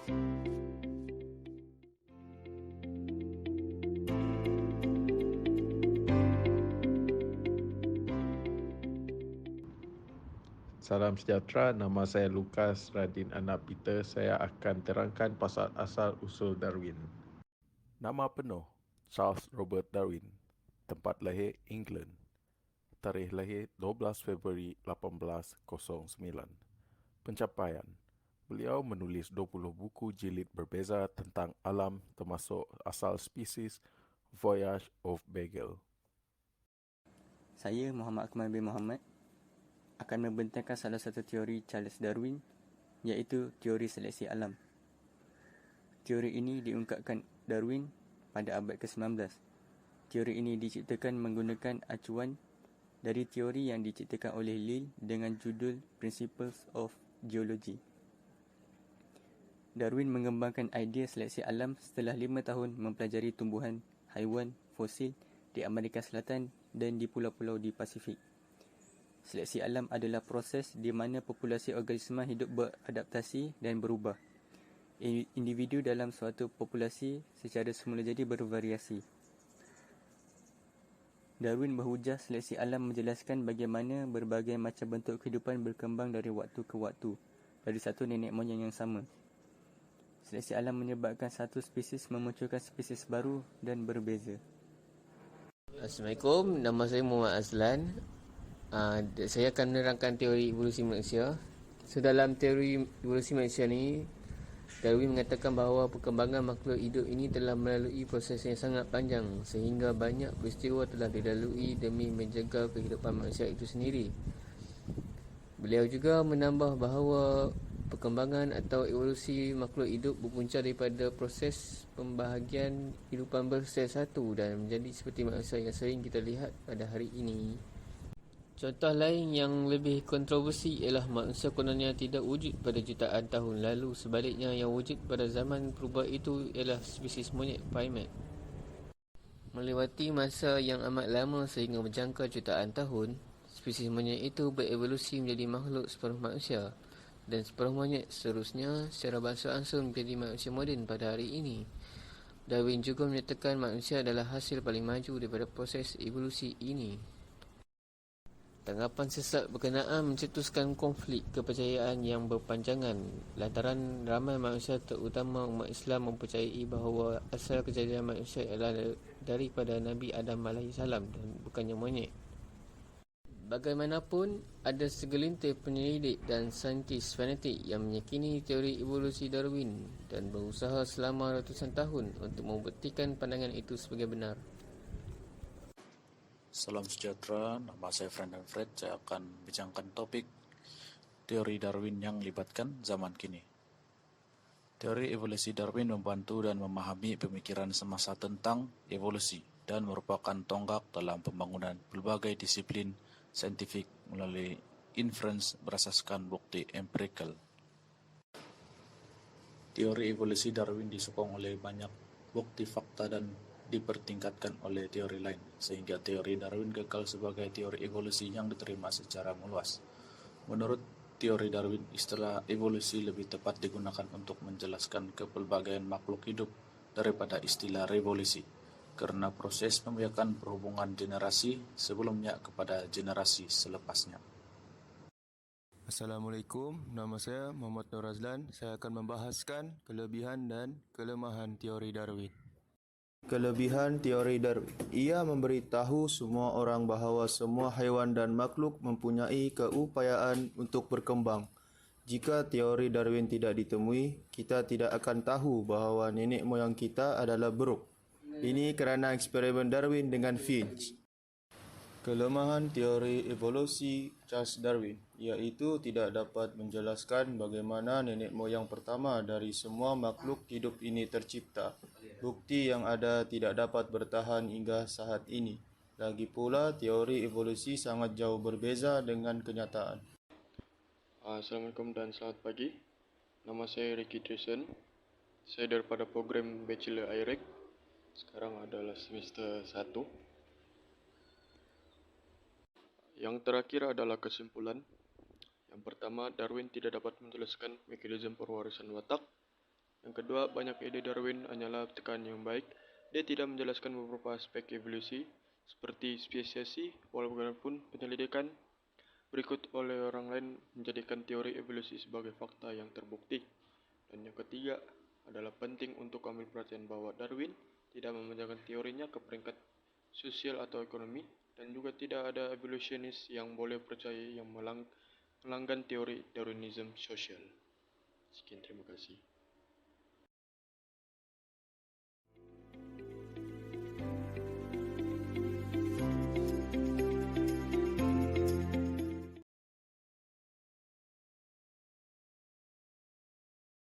Salam sejahtera, nama saya Lukas Radin Anak Peter. Saya akan terangkan pasal asal-usul Darwin. Nama penuh, Charles Robert Darwin. Tempat lahir, England. Tarikh lahir 12 Februari 1809. Pencapaian, beliau menulis 20 buku jilid berbeza tentang alam termasuk asal spesies, Voyage of Beagle. Saya Muhammad Akmal bin Muhammad akan membentangkan salah satu teori Charles Darwin, iaitu teori seleksi alam. Teori ini diungkapkan Darwin pada abad ke-19. Teori ini diciptakan menggunakan acuan dari teori yang diciptakan oleh Lyell dengan judul Principles of Geology. Darwin mengembangkan idea seleksi alam setelah 5 tahun mempelajari tumbuhan, haiwan, fosil di Amerika Selatan dan di pulau-pulau di Pasifik. Seleksi alam adalah proses di mana populasi organisma hidup beradaptasi dan berubah. Individu dalam suatu populasi secara semula jadi bervariasi. Darwin berhujah seleksi alam menjelaskan bagaimana berbagai macam bentuk kehidupan berkembang dari waktu ke waktu dari satu nenek moyang yang sama. Seleksi alam menyebabkan satu spesies memunculkan spesies baru dan berbeza. Assalamualaikum, nama saya Muhammad Azlan. Saya akan menerangkan teori evolusi manusia. So, dalam teori evolusi manusia ni, Darwin mengatakan bahawa perkembangan makhluk hidup ini telah melalui proses yang sangat panjang sehingga banyak peristiwa telah dilalui demi menjaga kehidupan manusia itu sendiri. Beliau juga menambah bahawa perkembangan atau evolusi makhluk hidup berpunca daripada proses pembahagian kehidupan bersel satu dan menjadi seperti manusia yang sering kita lihat pada hari ini. Contoh lain yang lebih kontroversi ialah manusia kononnya tidak wujud pada jutaan tahun lalu. Sebaliknya, yang wujud pada zaman purba itu ialah spesies monyet primate. Melewati masa yang amat lama sehingga menjangka jutaan tahun, spesies monyet itu berevolusi menjadi makhluk separuh manusia dan separuh monyet, seterusnya secara beransur-ansur menjadi manusia moden pada hari ini. Darwin juga menyatakan manusia adalah hasil paling maju daripada proses evolusi ini. Tanggapan sesat berkenaan mencetuskan konflik kepercayaan yang berpanjangan lantaran ramai manusia terutama umat Islam mempercayai bahawa asal kejadian manusia ialah daripada Nabi Adam AS dan bukannya monyet. Bagaimanapun, ada segelintir penyelidik dan saintis fanatik yang meyakini teori evolusi Darwin dan berusaha selama ratusan tahun untuk membuktikan pandangan itu sebagai benar. Salam sejahtera, nama saya Frendan Fred. Saya akan bincangkan topik teori Darwin yang melibatkan zaman kini. Teori evolusi Darwin membantu dan memahami pemikiran semasa tentang evolusi dan merupakan tonggak dalam pembangunan berbagai disiplin saintifik melalui inference berasaskan bukti empirikal. Teori evolusi Darwin disokong oleh banyak bukti fakta dan dipertingkatkan oleh teori lain, sehingga teori Darwin kekal sebagai teori evolusi yang diterima secara meluas. Menurut teori Darwin, istilah evolusi lebih tepat digunakan untuk menjelaskan kepelbagaian makhluk hidup daripada istilah revolusi, karena proses membiarkan perhubungan generasi sebelumnya kepada generasi selepasnya. Assalamualaikum, nama saya Muhammad Nur Razlan. Saya akan membahaskan kelebihan dan kelemahan teori Darwin. Kelebihan teori Darwin. Ia memberitahu semua orang bahawa semua haiwan dan makhluk mempunyai keupayaan untuk berkembang. Jika teori Darwin tidak ditemui, kita tidak akan tahu bahawa nenek moyang kita adalah buruk. Ini kerana eksperimen Darwin dengan Finch. Kelemahan teori evolusi Charles Darwin, iaitu tidak dapat menjelaskan bagaimana nenek moyang pertama dari semua makhluk hidup ini tercipta. Bukti yang ada tidak dapat bertahan hingga saat ini. Lagi pula, teori evolusi sangat jauh berbeza dengan kenyataan. Assalamualaikum dan selamat pagi. Nama saya Ricky Trishan. Saya daripada program Bachelor IREC. Sekarang adalah semester 1. Yang terakhir adalah kesimpulan. Yang pertama, Darwin tidak dapat menjelaskan mekanisme perwarisan watak. Yang kedua, banyak ide Darwin hanyalah tekanan yang baik. Dia tidak menjelaskan beberapa aspek evolusi, seperti spesiasi, walaupun penyelidikan berikut oleh orang lain menjadikan teori evolusi sebagai fakta yang terbukti. Dan yang ketiga adalah penting untuk ambil perhatian bahwa Darwin tidak memanjangkan teorinya ke peringkat sosial atau ekonomi, dan juga tidak ada evolusionis yang boleh percaya yang melanggan teori Darwinisme sosial. Sekian, terima kasih.